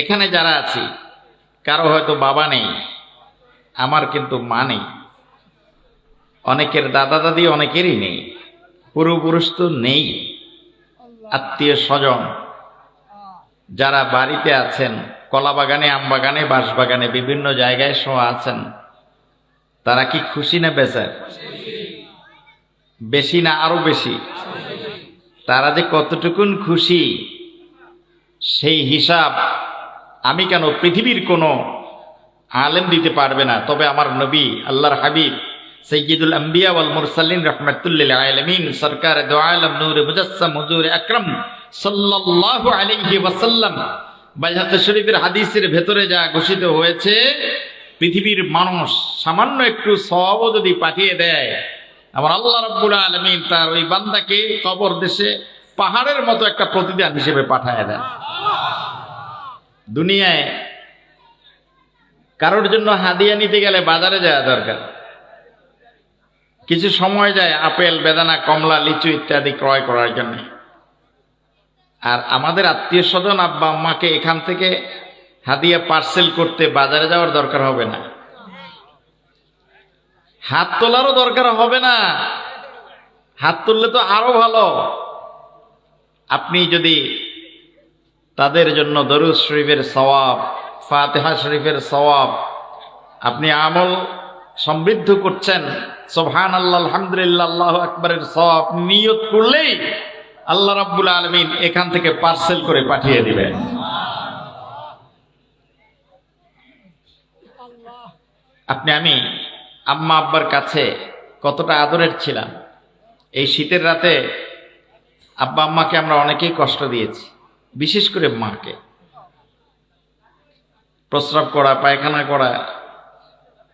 এখানে যারা আছি কারো হয়তো বাবা নেই, আমার কিন্তু মা নেই, অনেকের দাদা দাদি অনেকেরই নেই, পূর্বপুরুষ তো নেই, আত্মীয় স্বজন যারা বাড়িতে আছেন, কলা বাগানে, আম বাগানে, বাঁশ বাগানে, বিভিন্ন জায়গায় শোয়া আছেন, তারা কি খুশি না বেজার? বেশি না আরো বেশি? তারা যে কতটুকুন খুশি সেই হিসাব আমি কেন, পৃথিবীর কোনো আলেম দিতে পারবে না। তবে আমার নবী, আল্লাহর হাবিব, সাইয়্যিদুল আম্বিয়া ওয়াল মুরসালিন রাহমাতুল লিল আলামিন, সরকার দু আলম নূর মুজাসসাম হুজুর আকরাম সাল্লাল্লাহু আলাইহি ওয়াসাল্লাম, বাইহাকী শরীফের হাদিসের ভেতরে যা ঘোষিত হয়েছে, পৃথিবীর মানুষ সামান্য একটু সওয়াবও যদি পাঠিয়ে দেয়, আমার আল্লাহ রাব্বুল আলামিন তার ওই বান্দাকে কবর দেশে পাহাড়ের মতো একটা প্রতিদান হিসেবে পাঠায় দেন। দুনিয়ায় কারোর জন্য হাদিয়া নিতে গেলে বাজারে যাওয়া দরকার, কিছু সময় যায় আপেল, বেদানা, কমলা, লিচু ইত্যাদি ক্রয় করার জন্য। আর আমাদের আত্মীয় স্বজন আব্বা আম্মাকে এখান থেকে হাদিয়া পার্সেল করতে বাজারে যাওয়ার দরকার হবে না, হাত তোলারও দরকার হবে না। হাত তুললে তো আরো ভালো। আপনি যদি তাদের জন্য দরুদ শরীফের সওয়াব, ফাতিহা শরীফের সওয়াব, আপনি আমল সমৃদ্ধ করছেন, সুবহানাল্লাহ, আলহামদুলিল্লাহ, আল্লাহু আকবারের সওয়াব নিয়ত করলেই আল্লাহ রাব্বুল আলামিন এখান থেকে পার্সেল করে পাঠিয়ে দিবেন। আমি আম্মা আব্বার কাছে কতটা আদরের ছিলাম। এই শীতের রাতে আব্বা আম্মাকে আমরা অনেকেই কষ্ট দিয়েছি, বিশেষ করে মাকে। প্রস্রাব করা, পায়খানা করা,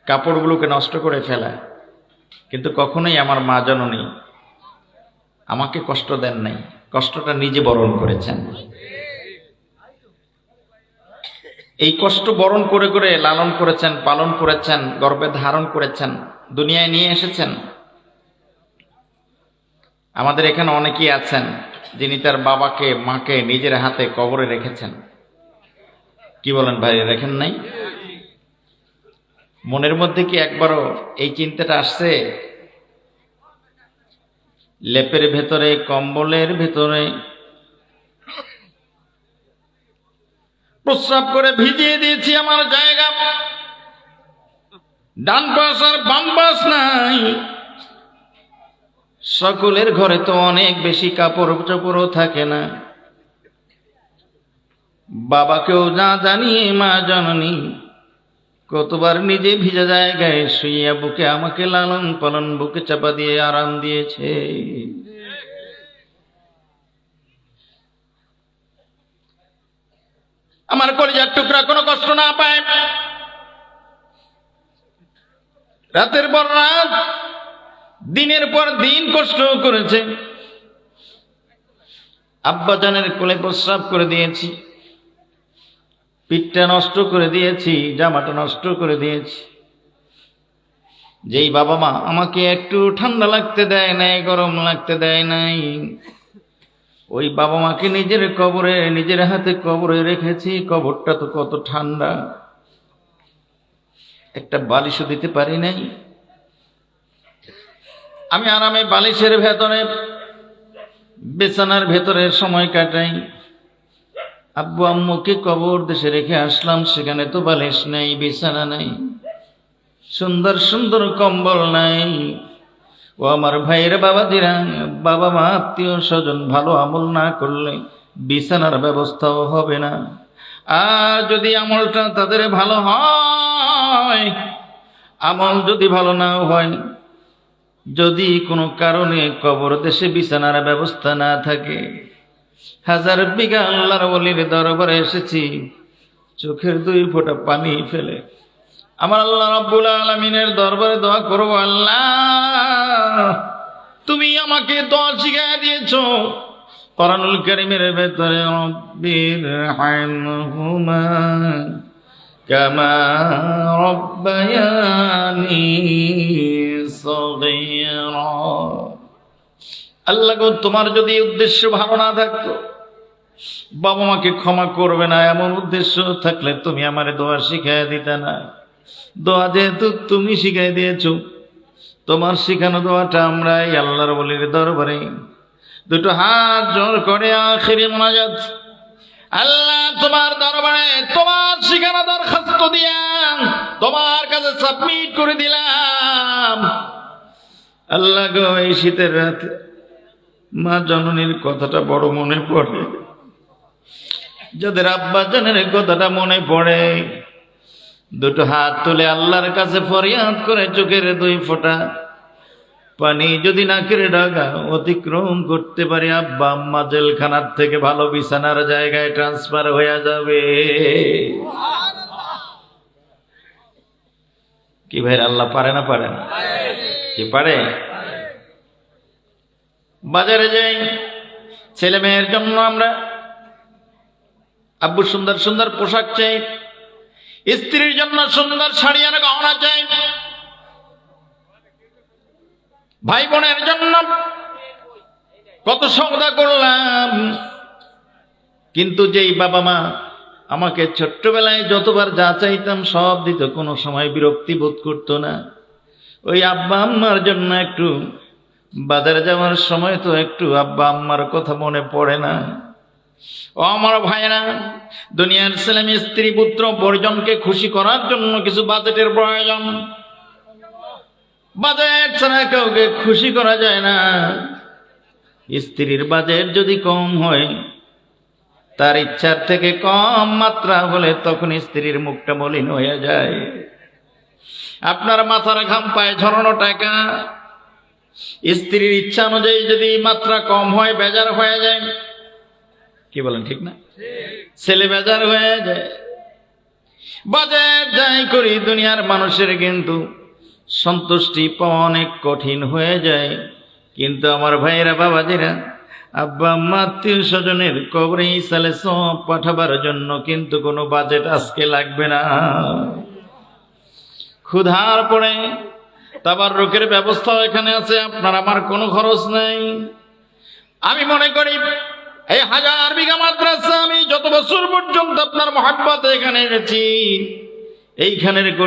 কাপড়গুলোকে নষ্ট করে ফেলা, কিন্তু কখনোই আমার মা জননী আমাকে কষ্ট দেন নাই, কষ্টটা নিজে বরণ করেছেন। এই কষ্ট বরণ করে করে লালন করেছেন, পালন করেছেন, গর্ভে ধারণ করেছেন, দুনিয়ায় নিয়ে এসেছেন। আমাদের এখানে অনেকেই আছেন যিনি তার বাবাকে, মাকে নিজের হাতে কবরে রেখেছেন। কি বলেন ভাই, রেখেন নাই? মনের মধ্যে কি একবারও এই চিন্তাটা আসছে, লেপের ভেতরে, কম্বলের ভেতরে প্রস্রাব করে ভিজিয়ে দিয়েছি আমার জায়গা, ডান পাশ আর বাম পাশ নাই। সকলের ঘরে তো অনেক বেশি কাপড় চোপড়ও থাকে না। বাবাকেও না জানিয়ে মা জননী কতবার নিজে ভিজা জায়গায় শুইয়া বুকে আমাকে লালন পালন, বুকে চাপা দিয়ে আরাম দিয়েছে। আমার কলিজার টুকরা কোনো কষ্ট না পায়, রাতের পর রাত, দিনের পর দিন কষ্ট করেছে। আব্বাজানের কোলে প্রস্রাব করে দিয়েছি, পিঠটা নষ্ট করে দিয়েছি, জামাটা নষ্ট করে দিয়েছি। যেই বাবা মা আমাকে একটু ঠান্ডা লাগতে দেয় নাই, গরম লাগতে দেয় নাই, ওই বাবা মাকে নিজের কবরে, নিজের হাতে কবরে রেখেছি। কবরটা তো কত ঠান্ডা, একটা বালিশও দিতে পারি নাই। আমি আরামে বালিশের ভেতরে, বিছানার ভেতরে সময় কাটাই। আব্বু আম্মুকে কবর দেশে রেখে আসলাম, সেখানে তো বালিশ নেই, বিছানা নেই, সুন্দর সুন্দর কম্বল নাই। ও আমার ভাইয়ের বাবাজিরা, বাবা মা, আত্মীয় স্বজন ভালো আমল না করলে বিছানার ব্যবস্থাও হবে না। আর যদি আমলটা তাদের ভালো হয়, আমল যদি ভালো না হয়, যদি কোনো কারণে কবর দেশে বিছানার ব্যবস্থা না থাকে, হাজার বিঘা আল্লাহর ওলির দরবারে এসেছি, চোখের 2 ফোঁটা পানি ফেলে আমার আল্লাহ রাব্বুল আলামিনের দরবারে দোয়া করব, আল্লাহ তুমি আমাকে দোয়া শিখিয়ে দিয়েছো কোরআনুল কারীমের ভেতরে, রব্বির হামহুমা কামা রব্বায়ানি সগীরা। আল্লাহ গো, তোমার যদি উদ্দেশ্য ভালো না থাকতো, বাবা মাকে ক্ষমা করবে না এমন উদ্দেশ্য থাকলে তুমি আমারে দোয়া শিখাই দিতে না। দোয়া যেহেতু তুমি শিখাই দিয়েছো, তোমার শিখানো দোয়াটা আমরা এই আল্লাহর ওলির দরবারে দুটো হাত জোর করে আখিরি মোনাজাত, আল্লাহ তোমার দরবারে তোমার শিখানো দরখাস্ত দিয়া তোমার কাছে সাবমিট করে দিলাম। আল্লাহ গো, এই শীতের রাতে মা জননীর কথাটা বড় মনে পড়ে, যাদের আব্বা জানের কথাটা মনে পড়ে, দুটো হাত তুলে আল্লাহর কাছে ফরিয়াদ করে চোখের 2 ফোঁটা পানি যদি নাকের ডাগা অতিক্রম করতে পারে, আব্বা আম্মা জেলখানার থেকে ভালো বিছানার জায়গায় ট্রান্সফার হয়ে যাবে। কি ভাই, আল্লাহ পারে না? পারে না? কি পারে? বাজারে যাই, ছেলে মেয়ের জন্য আমরা আব্বু সুন্দর সুন্দর পোশাক চাই, স্ত্রীর জন্য সুন্দর শাড়ি আর গহনা চাই, ভাই বোনের জন্য কত সওদা করলাম, কিন্তু যেই বাবা মা আমাকে ছোট্টবেলায় যতবার যা চাইতাম সব দিত, কোনো সময় বিরক্তি বোধ করতো না, ওই আব্বা আম্মার জন্য একটু বাজারে যাওয়ার সময় তো একটু আব্বা আম্মার কথা মনে পড়ে না? ও আমার ভাইরা, দুনিয়ার ছেলে মেয়ে স্ত্রী পুত্র পরিজনকে খুশি করার জন্য কিছু বাজেটের প্রয়োজন। বাজেট ছাড়া কাউকে খুশি করা যায় না। স্ত্রীর বাজেট যদি কম হয়, তার ইচ্ছার থেকে কম মাত্রা হলে তখন স্ত্রীর মুখটা মলিন হয়ে যায়। আপনার মাথার ঘাম পায়ে ঝরানো টাকা স্ত্রীর ইচ্ছা অনুযায়ী যদি মাত্রা কম হয়, বেজার হয়ে যায়। কি বলেন, ঠিক না? ছেলে বেজার হয়ে যায়। বাজেট যাই করি, দুনিয়ার মানুষের কিন্তু সন্তুষ্টি পাওয়া অনেক কঠিন হয়ে যায়। কিন্তু আমার ভাইয়েরা, বাবাজিরা, আব্বা আম্মা আত্মীয় স্বজনের কবরে ইসালে সব পাঠাবার জন্য কিন্তু কোনো বাজেট আজকে লাগবে না। ক্ষুধার পরে তাবাররুকের ব্যবস্থা এখানে আছে, আপনার আমার কোনো খরচ নাই। আমি মনে করি এই 1000 বিঘা মাদ্রাসা আমি যত বছর পর্যন্ত আপনার মহব্বতে এখানে এসেছি, এইখানের